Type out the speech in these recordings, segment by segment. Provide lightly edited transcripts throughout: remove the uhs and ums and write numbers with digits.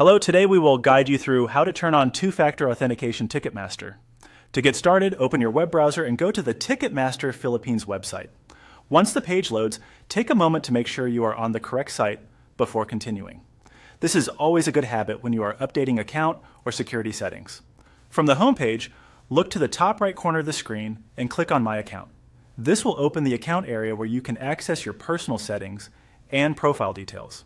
Hello, today we will guide you through how to turn on Two Factor Authentication Ticketmaster. To get started, open your web browser and go to the Ticketmaster Philippines website. Once the page loads, take a moment to make sure you are on the correct site before continuing. This is always a good habit when you are updating account or security settings. From the home page, look to the top right corner of the screen and click on My Account. This will open the account area where you can access your personal settings and profile details.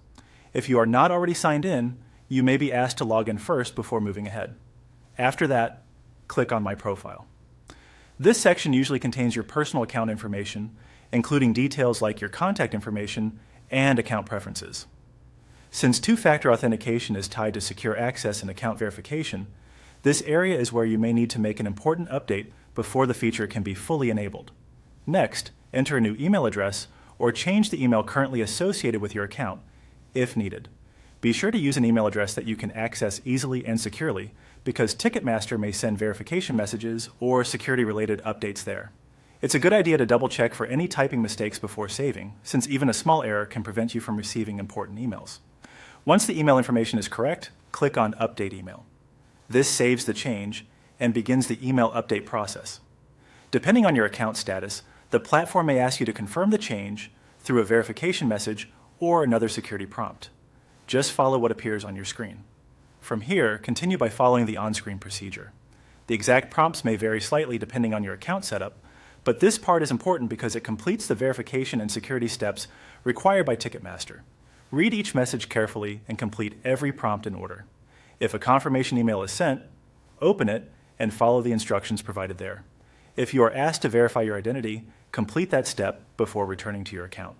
If you are not already signed in, you may be asked to log in first before moving ahead. After that, click on My Profile. This section usually contains your personal account information, including details like your contact information and account preferences. Since two-factor authentication is tied to secure access and account verification, this area is where you may need to make an important update before the feature can be fully enabled. Next, enter a new email address or change the email currently associated with your account, if needed. Be sure to use an email address that you can access easily and securely, because Ticketmaster may send verification messages or security-related updates there. It's a good idea to double-check for any typing mistakes before saving, since even a small error can prevent you from receiving important emails. Once the email information is correct, click on Update Email. This saves the change and begins the email update process. Depending on your account status, the platform may ask you to confirm the change through a verification message or another security prompt. Just follow what appears on your screen. From here, continue by following the on-screen procedure. The exact prompts may vary slightly depending on your account setup, but this part is important because it completes the verification and security steps required by Ticketmaster. Read each message carefully and complete every prompt in order. If a confirmation email is sent, open it and follow the instructions provided there. If you are asked to verify your identity, complete that step before returning to your account.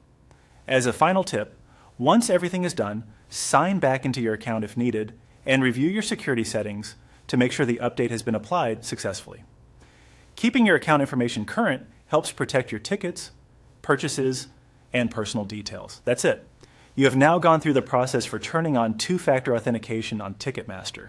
As a final tip, once everything is done, sign back into your account if needed, and review your security settings to make sure the update has been applied successfully. Keeping your account information current helps protect your tickets, purchases, and personal details. That's it. You have now gone through the process for turning on two-factor authentication on Ticketmaster.